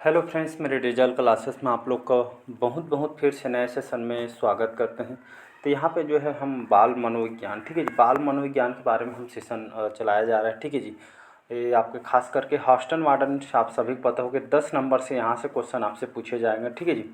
Hello friends, मेरे digital classes में आप लोग का बहुत बहुत फिर से नए सेशन में स्वागत करते हैं। तो यहाँ पे जो है हम बाल मनोविज्ञान, ठीक है जी, बाल मनोविज्ञान के बारे में हम सेशन चलाया जा रहा है, ठीक है जी। ये आपके खास करके हॉस्टल वार्डन आप सभी को पता होगा 10 नंबर से यहाँ से क्वेश्चन आपसे पूछे जाएंगे, ठीक है जी।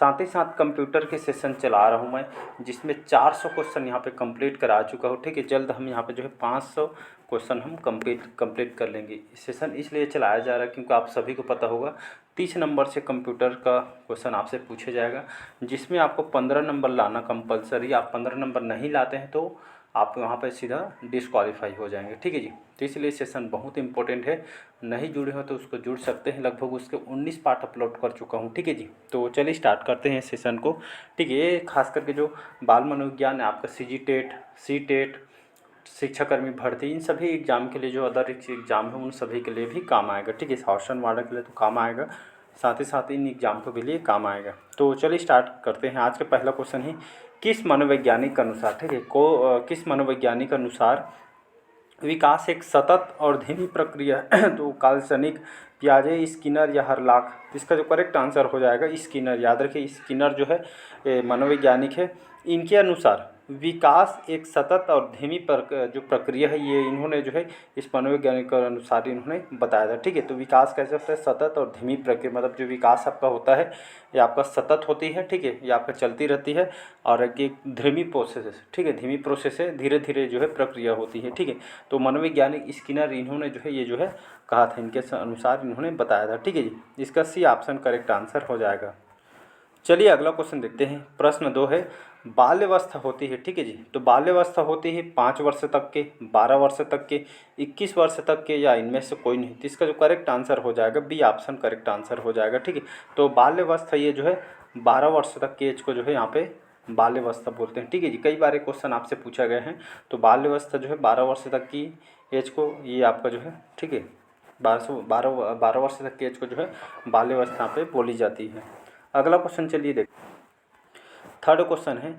साथ ही साथ कंप्यूटर के सेशन चला रहा हूँ मैं, जिसमें 400 क्वेश्चन यहाँ पे कंप्लीट करा चुका हूँ, ठीक है। जल्द हम यहाँ पे जो है 500 क्वेश्चन हम कंप्लीट कर लेंगे। सेशन इसलिए चलाया जा रहा है क्योंकि आप सभी को पता होगा 30 नंबर से कंप्यूटर का क्वेश्चन आपसे पूछे जाएगा, जिसमें आपको 15 नंबर लाना कंपलसरी। आप 15 नंबर नहीं लाते हैं तो आप वहाँ पर सीधा डिस्क्वालीफाई हो जाएंगे, ठीक है जी। तो इसलिए सेशन बहुत इंपॉर्टेंट है, नहीं जुड़े हो तो उसको जुड़ सकते हैं। लगभग उसके 19 पार्ट अपलोड कर चुका हूँ, ठीक है जी। तो चलिए स्टार्ट करते हैं सेशन को, ठीक है। ये खास करके जो बाल मनोविज्ञान है आपका CG टेट, सी टेट, शिक्षाकर्मी भर्ती, इन सभी एग्ज़ाम के लिए जो अदर एग्ज़ाम है उन सभी के लिए भी काम आएगा, ठीक है। हॉस्टल वार्डन के लिए तो काम आएगा, साथ ही साथ इन एग्ज़ाम के लिए काम आएगा। तो चलिए स्टार्ट करते हैं। आज का पहला क्वेश्चन है, किस मनोवैज्ञानिक के अनुसार, ठीक है, किस मनोवैज्ञानिक के अनुसार विकास एक सतत और धीमी प्रक्रिया है? तो काल्पनिक, पियाजे, स्किनर या हरलाख। इसका जो करेक्ट आंसर हो जाएगा स्किनर। याद रखिए, स्किनर जो है मनोवैज्ञानिक है। इनके अनुसार विकास एक सतत और धीमी जो प्रक्रिया है, ये इन्होंने जो है इस मनोवैज्ञानिक के अनुसार इन्होंने बताया था, ठीक है। तो विकास कैसे होता है? सतत और धीमी प्रक्रिया, मतलब जो विकास आपका होता है ये आपका सतत होती है, ठीक है, ये आपका चलती रहती है। और एक धीमी प्रोसेस है, ठीक है, धीमी प्रोसेस है, धीरे धीरे जो है प्रक्रिया होती है, ठीक है। तो मनोवैज्ञानिक स्किनर इन्होंने जो है ये जो है कहा था, इनके अनुसार इन्होंने बताया था, ठीक है जी। इसका सी ऑप्शन करेक्ट आंसर हो जाएगा। चलिए अगला क्वेश्चन देखते हैं। प्रश्न 2 है, बाल्यावस्था होती है, ठीक है जी। तो बाल्यावस्था होती है 5 वर्ष तक के, 12 वर्ष तक के, 21 वर्ष तक के, या इनमें से कोई नहीं। तो इसका जो करेक्ट आंसर हो जाएगा बी ऑप्शन करेक्ट आंसर हो जाएगा, ठीक है। तो बाल्यावस्था ये जो है 12 वर्ष तक के एज को जो है यहाँ पे बाल्यावस्था बोलते हैं, ठीक है जी। कई बार क्वेश्चन आपसे पूछा गया है। तो बाल्यावस्था जो है 12 वर्ष तक की एज को ये आपका जो है, ठीक है, 12 वर्ष तक की एज को जो है बाल्यावस्था पे बोली जाती है। अगला क्वेश्चन चलिए देख, थर्ड क्वेश्चन है,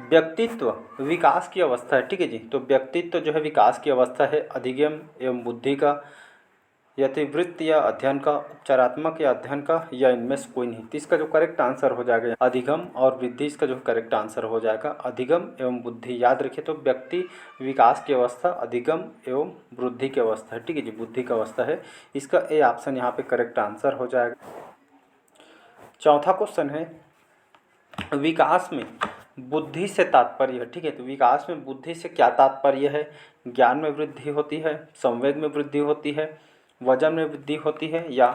व्यक्तित्व विकास की अवस्था है, ठीक है जी। तो व्यक्तित्व जो है विकास की अवस्था है अधिगम एवं बुद्धि का, यतिवृत्त या अध्ययन का, उपचारात्मक या अध्ययन का, या इनमें से कोई नहीं। तो इसका जो करेक्ट आंसर हो जाएगा अधिगम और वृद्धि। इसका जो करेक्ट आंसर हो जाएगा अधिगम एवं बुद्धि। याद रखिए, तो व्यक्ति विकास की अवस्था अधिगम एवं वृद्धि की अवस्था है, ठीक है जी, बुद्धि की अवस्था है। इसका ए ऑप्शन यहाँ पे करेक्ट आंसर हो जाएगा। चौथा क्वेश्चन है, विकास में बुद्धि से तात्पर्य है, ठीक है। तो विकास में बुद्धि से क्या तात्पर्य है? ज्ञान में वृद्धि होती है, संवेग में वृद्धि होती है, वजन में वृद्धि होती है, या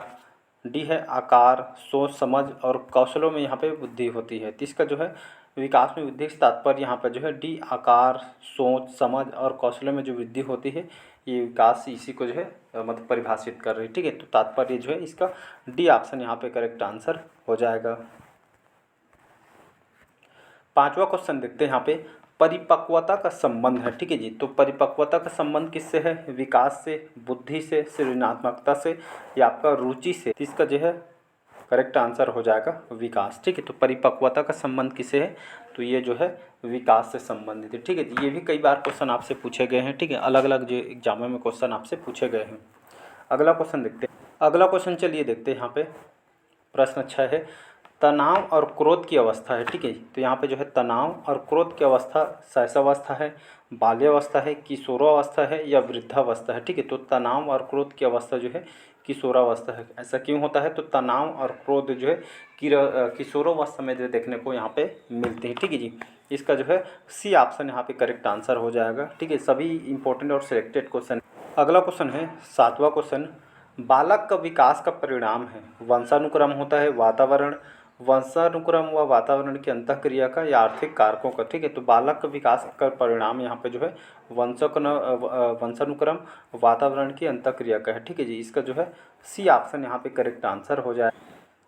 डी है आकार, सोच समझ और कौशलों में यहाँ पे वृद्धि होती है। तो इसका जो है विकास में वृद्धि से तात्पर्य यहाँ पर जो है डी आकार, सोच समझ और कौशलों में जो वृद्धि होती है, ये विकास इसी को जो है मतलब परिभाषित कर रही है, ठीक है। तो तात्पर्य जो है इसका डी ऑप्शन यहाँ पे करेक्ट आंसर हो जाएगा। पांचवा क्वेश्चन देखते हैं यहाँ पे, परिपक्वता का संबंध है, ठीक है जी। तो परिपक्वता का संबंध किससे है? विकास से, बुद्धि से, सृजनात्मकता से, या आपका रुचि से। तो इसका जो है करेक्ट आंसर हो जाएगा विकास, ठीक है। तो परिपक्वता का संबंध किससे है? तो ये जो है विकास से संबंधित है, ठीक है। ये भी कई बार क्वेश्चन आपसे पूछे गए हैं, ठीक है, अलग अलग जो एग्जामों में क्वेश्चन आपसे पूछे गए हैं। अगला क्वेश्चन देखते हैं। अगला क्वेश्चन चलिए देखते हैं यहाँ पे। प्रश्न 6 है, तनाव और क्रोध की अवस्था है, ठीक है। तो यहाँ पे जो है तनाव और क्रोध की अवस्था शैशवावस्था है, बाल्यावस्था है, किशोरावस्था है, या वृद्धावस्था है, ठीक है। तो तनाव और क्रोध की अवस्था जो है किशोरावस्था है। ऐसा क्यों होता है? तो तनाव और क्रोध जो है किशोरावस्था में जो देखने को यहाँ पे मिलते हैं, ठीक है जी। इसका जो है सी ऑप्शन यहाँ पे करेक्ट आंसर हो जाएगा, ठीक है। सभी इंपॉर्टेंट और सिलेक्टेड क्वेश्चन। अगला क्वेश्चन है 7वां क्वेश्चन, बालक का विकास का परिणाम है वंशानुक्रम होता है, वातावरण, वंशानुक्रम व वातावरण की अंतःक्रिया का, या आर्थिक कारकों का, ठीक है। तो बालक का विकास का परिणाम यहाँ पे जो है वंशानुक्रम, वातावरण की अंतःक्रिया का है, ठीक है जी। इसका जो है सी ऑप्शन यहाँ पे करेक्ट आंसर हो जाए।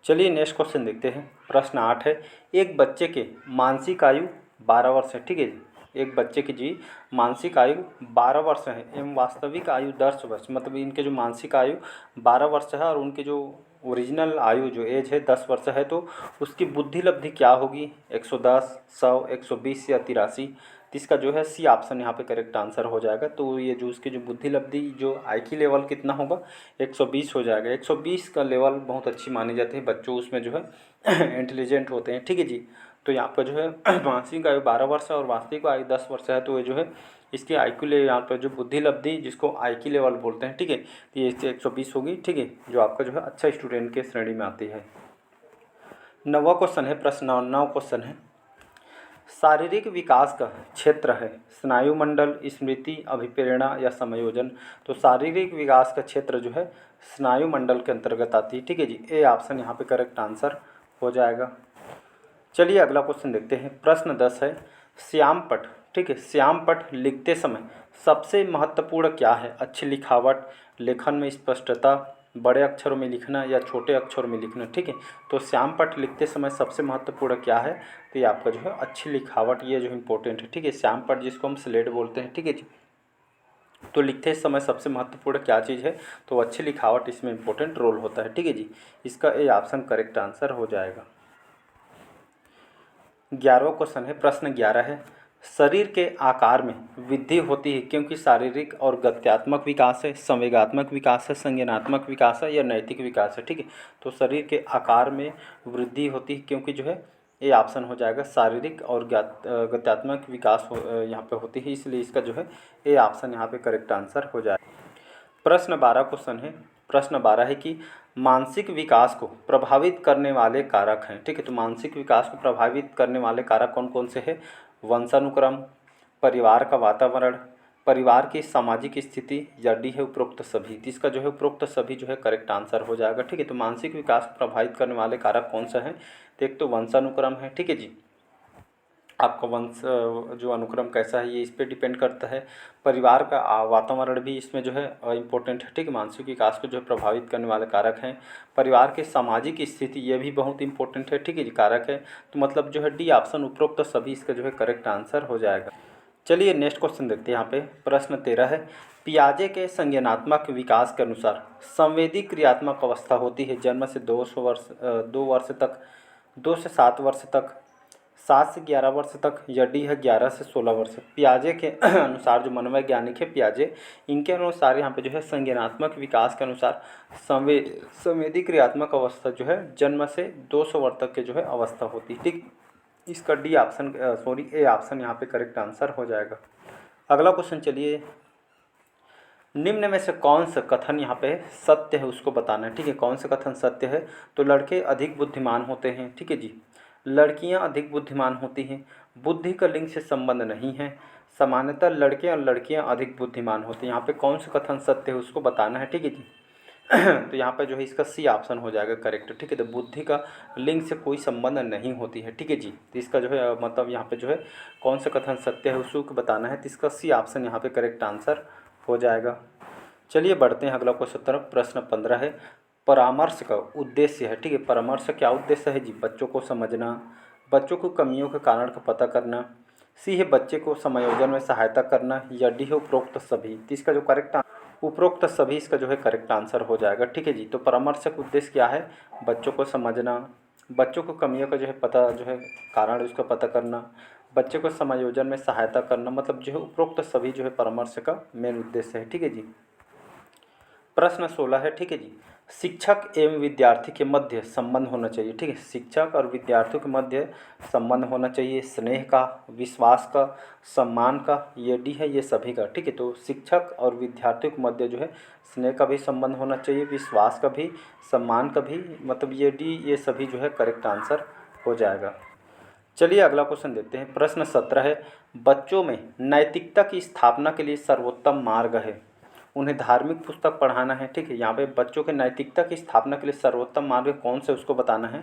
चलिए नेक्स्ट क्वेश्चन देखते हैं। प्रश्न 8 है, एक बच्चे के मानसिक आयु 12 वर्ष है, ठीक है। एक बच्चे की जी मानसिक आयु 12 वर्ष है एवं वास्तविक आयु 10 वर्ष, मतलब इनके जो मानसिक आयु 12 वर्ष है और उनके जो ओरिजिनल आयु जो एज है 10 वर्ष है, तो उसकी बुद्धि लब्धि क्या होगी? 110, 100, 120 या 83। तो इसका जो है सी ऑप्शन यहाँ पे करेक्ट आंसर हो जाएगा। तो ये जो उसकी जो बुद्धि लब्धि जो IQ लेवल कितना होगा 120 हो जाएगा। 120 का लेवल बहुत अच्छी मानी जाती है, बच्चों उसमें जो है इंटेलिजेंट होते हैं, ठीक है जी। तो यहाँ पर जो है मानसिक आयु 12 वर्ष है और वास्तविक आयु 10 वर्ष है, तो ये जो है इसकी IQ ले यहाँ पर जो बुद्धि लब्धि जिसको IQ लेवल बोलते हैं, ठीक है, तो ये इससे 120 होगी, ठीक है, जो आपका जो है अच्छा स्टूडेंट के श्रेणी में आती है। 9वां क्वेश्चन है, प्रश्न 9 क्वेश्चन है, शारीरिक विकास का क्षेत्र है स्नायु मंडल, स्मृति, अभिप्रेरणा या समायोजन। तो शारीरिक विकास का क्षेत्र जो है स्नायु मंडल के अंतर्गत आती है, ठीक है जी। ए ऑप्शन यहाँ पे करेक्ट आंसर हो जाएगा। चलिए अगला क्वेश्चन देखते हैं। प्रश्न 10 है, श्याम पट, ठीक है, श्याम पट लिखते समय सबसे महत्वपूर्ण क्या है? अच्छी लिखावट, लेखन में स्पष्टता, बड़े अक्षरों में लिखना या छोटे अक्षरों में लिखना, ठीक है। तो श्याम पट लिखते समय सबसे महत्वपूर्ण क्या है? तो ये आपका जो है अच्छी लिखावट, ये जो इम्पोर्टेंट है, ठीक है। श्याम पट जिसको हम स्लेट बोलते हैं, ठीक है जी। तो लिखते समय सबसे महत्वपूर्ण क्या चीज़ है? तो अच्छी लिखावट इसमें इम्पोर्टेंट रोल होता है, ठीक है जी। इसका ए ऑप्शन करेक्ट आंसर हो जाएगा। 11वां क्वेश्चन है, प्रश्न 11 है, शरीर के आकार में वृद्धि होती है क्योंकि शारीरिक और गत्यात्मक विकास है, संवेगात्मक विकास है, संज्ञानात्मक विकास है या नैतिक विकास है, ठीक है। तो शरीर के आकार में वृद्धि होती है क्योंकि जो है ये ऑप्शन हो जाएगा शारीरिक और गत्यात्मक विकास यहाँ पे होती है, इसलिए इसका जो है ये ऑप्शन यहाँ पे करेक्ट आंसर हो जाएगा। प्रश्न 12 क्वेश्चन है, प्रश्न 12 है कि मानसिक विकास को प्रभावित करने वाले कारक हैं, ठीक है। तो मानसिक विकास को प्रभावित करने वाले कारक कौन कौन से हैं? वंशानुक्रम, परिवार का वातावरण, परिवार की सामाजिक स्थिति या डी है उपरोक्त सभी। तो इसका जो है उपरोक्त सभी जो है करेक्ट आंसर हो जाएगा, ठीक है। तो मानसिक विकास को प्रभावित करने वाले कारक कौन सा है? तो एक तो वंशानुक्रम है, ठीक है जी, आपका वंश जो अनुक्रम कैसा है ये इस पर डिपेंड करता है। परिवार का वातावरण भी इसमें जो है इम्पोर्टेंट है, ठीक है। मानसिक विकास को जो है प्रभावित करने वाले कारक हैं। परिवार के सामाजिक स्थिति ये भी बहुत इंपॉर्टेंट है, ठीक है जी, कारक है। तो मतलब जो है डी ऑप्शन उपरोक्त सभी इसका जो है करेक्ट आंसर हो जाएगा। चलिए नेक्स्ट क्वेश्चन देखते हैं। यहाँ पे प्रश्न 13 है, पियाजे के संज्ञानात्मक विकास के अनुसार संवेदी क्रियात्मक अवस्था होती है जन्म से 2 वर्ष तक, 2 से 7 वर्ष तक, 7 से 11 वर्ष तक, या डी है 11 से 16 वर्ष। पियाजे के अनुसार जो मनोवैज्ञानिक है पियाजे, इनके अनुसार यहाँ पे जो है संज्ञानात्मक विकास के अनुसार संवेदी क्रियात्मक अवस्था जो है जन्म से 200 वर्ष तक के जो है अवस्था होती है, ठीक। इसका डी ऑप्शन ए ऑप्शन यहाँ पे करेक्ट आंसर हो जाएगा। अगला क्वेश्चन चलिए, निम्न में से कौन सा कथन यहाँ पे सत्य है उसको बताना है, ठीक है। कौन सा कथन सत्य है? तो लड़के अधिक बुद्धिमान होते हैं, ठीक है जी। लड़कियाँ अधिक बुद्धिमान होती हैं, बुद्धि का लिंग से संबंध नहीं है, सामान्यतः लड़के और लड़कियाँ अधिक बुद्धिमान होती हैं। यहाँ पे कौन सा कथन सत्य है उसको बताना है, ठीक है जी। तो यहाँ पे जो है इसका सी ऑप्शन हो जाएगा करेक्ट, ठीक है। तो बुद्धि का लिंग से कोई संबंध नहीं होती है, ठीक है जी। तो इसका जो है मतलब यहाँ पे जो है कौन सा कथन सत्य है उसको बताना है, तो इसका सी ऑप्शन यहाँ पे करेक्ट आंसर हो जाएगा। चलिए बढ़ते हैं अगला क्वेश्चन तरफ। प्रश्न 15 है, परामर्श का उद्देश्य है, ठीक है। परामर्श क्या उद्देश्य है जी? बच्चों को समझना, बच्चों को कमियों के कारण का पता करना, सी है बच्चे को समायोजन में सहायता करना, या डी है उपरोक्त सभी। तो इसका जो करेक्ट उपरोक्त सभी इसका जो है करेक्ट आंसर हो जाएगा, ठीक है जी। तो परामर्श का उद्देश्य क्या है? बच्चों को समझना, बच्चों को कमियों का जो है पता जो है कारण उसका पता करना, बच्चे को समायोजन में सहायता करना, मतलब जो है उपरोक्त सभी जो है परामर्श का मेन उद्देश्य है, ठीक है जी। प्रश्न 16 है, ठीक है जी, शिक्षक एवं विद्यार्थी के मध्य संबंध होना चाहिए, ठीक है। शिक्षक और विद्यार्थियों के मध्य संबंध होना चाहिए स्नेह का, विश्वास का, सम्मान का, ये डी है ये सभी का, ठीक है। तो शिक्षक और विद्यार्थियों के मध्य जो है स्नेह का भी संबंध होना चाहिए, विश्वास का भी, सम्मान का भी, मतलब ये डी ये सभी जो है करेक्ट आंसर हो जाएगा। चलिए अगला क्वेश्चन देखते हैं। प्रश्न 17 है, बच्चों में नैतिकता की स्थापना के लिए सर्वोत्तम मार्ग है, उन्हें धार्मिक पुस्तक पढ़ाना है, ठीक है। यहाँ पे बच्चों के नैतिकता की स्थापना के लिए सर्वोत्तम मार्ग कौन से उसको बताना है।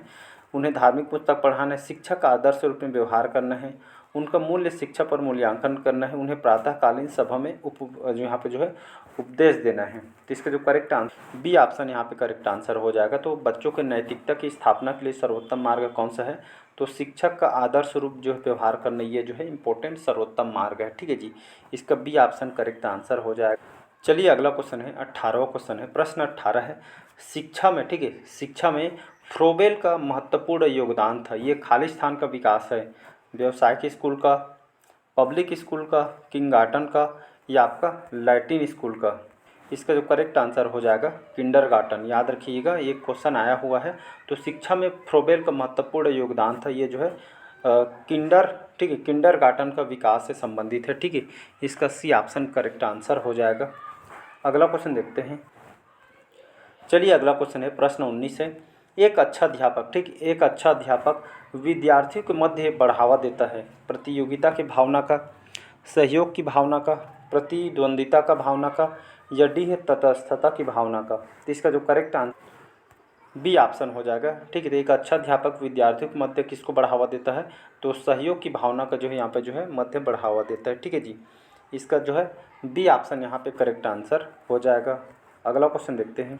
उन्हें धार्मिक पुस्तक पढ़ाना है, शिक्षक का आदर्श रूप में व्यवहार करना है, उनका मूल्य शिक्षा पर मूल्यांकन करना है, उन्हें प्रातःकालीन सभा में जो यहाँ पे जो है उपदेश देना है। तो इसका जो करेक्ट आंसर बी ऑप्शन यहाँ पे करेक्ट आंसर हो जाएगा। तो बच्चों के नैतिकता की स्थापना के लिए सर्वोत्तम मार्ग कौन सा है? तो शिक्षक का आदर्श रूप जो है व्यवहार करना, ये जो है इंपॉर्टेंट सर्वोत्तम मार्ग है, ठीक है जी। इसका बी ऑप्शन करेक्ट आंसर हो जाएगा। चलिए अगला क्वेश्चन है 18वां क्वेश्चन है। प्रश्न 18 है, शिक्षा में, ठीक है, शिक्षा में फ्रोबेल का महत्वपूर्ण योगदान था, ये खालिस्तान का विकास है, व्यवसायिक स्कूल का, पब्लिक स्कूल का, किंगगार्टन का या आपका लैटिन स्कूल का? इसका जो करेक्ट आंसर हो जाएगा किंडरगार्टन। याद रखिएगा, ये क्वेश्चन आया हुआ है। तो शिक्षा में फ्रोबेल का महत्वपूर्ण योगदान था, ये जो है किंडर, ठीक है, किंडरगार्टन का विकास से संबंधित है, ठीक है। इसका सी ऑप्शन करेक्ट आंसर हो जाएगा। अगला क्वेश्चन देखते हैं। चलिए अगला क्वेश्चन है प्रश्न 19 है। एक अच्छा अध्यापक, ठीक, एक अच्छा अध्यापक विद्यार्थियों के मध्य बढ़ावा देता है प्रतियोगिता की भावना का, सहयोग की भावना का, प्रतिद्वंदिता का भावना का, या डी है तटस्थता की भावना का? तो इसका जो करेक्ट आंसर बी ऑप्शन हो जाएगा, ठीक है। तो एक अच्छा अध्यापक विद्यार्थियों के मध्य किसको बढ़ावा देता है? तो सहयोग की भावना का जो है यहाँ पे जो है मध्य बढ़ावा देता है, ठीक है जी। इसका जो है बी ऑप्शन यहाँ पे करेक्ट आंसर हो जाएगा। अगला क्वेश्चन देखते हैं।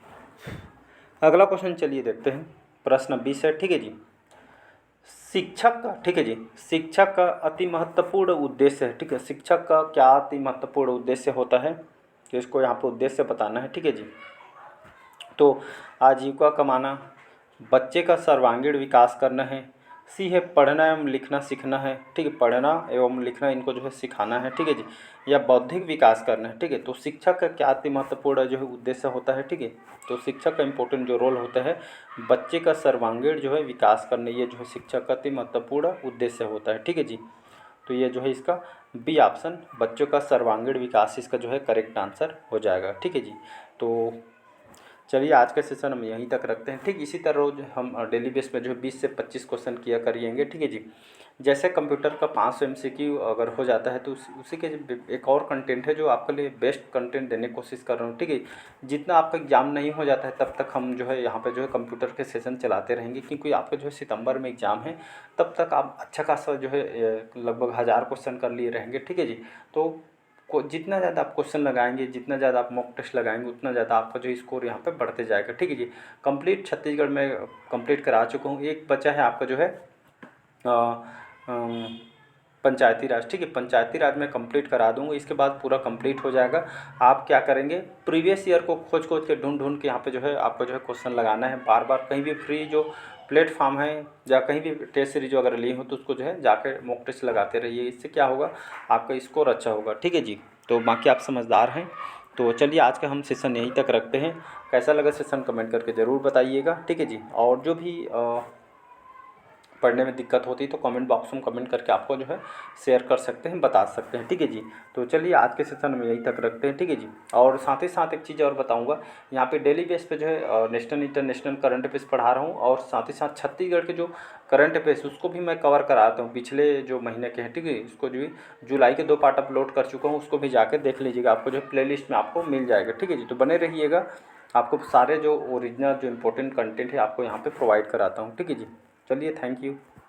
अगला क्वेश्चन चलिए देखते हैं, प्रश्न 20 है, ठीक है जी। शिक्षक का, ठीक है जी, शिक्षक का अति महत्वपूर्ण उद्देश्य है, ठीक है। शिक्षक का क्या अति महत्वपूर्ण उद्देश्य होता है? तो इसको यहाँ पे उद्देश्य बताना है, ठीक है जी। तो आजीविका कमाना, बच्चे का सर्वांगीण विकास करना है, सी है पढ़ना एवं लिखना सीखना है, ठीक है, पढ़ना एवं लिखना इनको जो है सिखाना है, ठीक है जी, या बौद्धिक विकास करना है, ठीक है। तो शिक्षक का क्या अति महत्वपूर्ण जो है उद्देश्य होता है, ठीक है। तो शिक्षक का इम्पोर्टेंट जो रोल होता है बच्चे का सर्वांगीण जो है विकास करना, ये जो है शिक्षक का अति महत्वपूर्ण उद्देश्य होता है, ठीक है जी। तो ये जो है इसका बी ऑप्शन बच्चों का सर्वांगीण विकास इसका जो है करेक्ट आंसर हो जाएगा, ठीक है जी। तो चलिए आज का सेशन हम यहीं तक रखते हैं, ठीक। इसी तरह रोज हम डेली बेस पे जो है 20 से 25 क्वेश्चन किया करिएंगे, ठीक है जी। जैसे कंप्यूटर का 500 MCQ अगर हो जाता है तो उसी के एक और कंटेंट है जो आपके लिए बेस्ट कंटेंट देने की कोशिश कर रहा हूँ, ठीक है। जितना आपका एग्ज़ाम नहीं हो जाता है तब तक हम जो है यहाँ पे जो है कंप्यूटर के सेशन चलाते रहेंगे, क्योंकि आपका जो है सितंबर में एग्ज़ाम है, तब तक आप अच्छा खासा जो है लगभग 1000 क्वेश्चन कर लिए रहेंगे, ठीक है जी। तो जितना ज़्यादा आप क्वेश्चन लगाएंगे, जितना ज़्यादा आप मॉक टेस्ट लगाएंगे, उतना ज़्यादा आपका जो स्कोर यहाँ पे बढ़ते जाएगा, ठीक है जी। कंप्लीट छत्तीसगढ़ में कंप्लीट करा चुका हूँ। एक बचा है आपका जो है पंचायती राज, ठीक है। पंचायती राज में कंप्लीट करा दूँगा, इसके बाद पूरा कंप्लीट हो जाएगा। आप क्या करेंगे, प्रीवियस ईयर को खोज खोज के ढूंढ के यहाँ पे जो है आपको जो है क्वेश्चन लगाना है बार बार। कहीं भी फ्री जो प्लेटफॉर्म है या कहीं भी टेस्ट सीरीज अगर ली हो तो उसको जो है जाकर मॉक टेस्ट लगाते रहिए। इससे क्या होगा, आपका स्कोर अच्छा होगा, ठीक है जी। तो बाकी आप समझदार हैं। तो चलिए आज का हम सेशन यहीं तक रखते हैं। कैसा लगा सेशन कमेंट करके ज़रूर बताइएगा, ठीक है जी। और जो भी पढ़ने में दिक्कत होती है तो कमेंट बॉक्स में कमेंट करके आपको जो है शेयर कर सकते हैं, बता सकते हैं, ठीक है जी। तो चलिए आज के सेशन में यहीं तक रखते हैं, ठीक है जी। और साथ ही साथ एक चीज़ और बताऊंगा, यहाँ पे डेली बेस पे जो है नेशनल इंटरनेशनल करंट अफेयर्स पढ़ा रहा हूँ, और साथ ही साथ छत्तीसगढ़ के जो करंट अफेयर्स उसको भी मैं कवर कराता हूँ पिछले जो महीने के हैं, ठीक है। इसको जो जुलाई के 2 पार्ट अपलोड कर चुका हूँ, उसको भी जाकर देख लीजिएगा, आपको जो है प्ले लिस्ट में आपको मिल जाएगा, ठीक है जी। तो बने रहिएगा, आपको सारे जो ओरिजिनल जो इंपॉर्टेंट कंटेंट है आपको यहाँ पर प्रोवाइड कराता हूँ, ठीक है जी। चलिए, थैंक यू।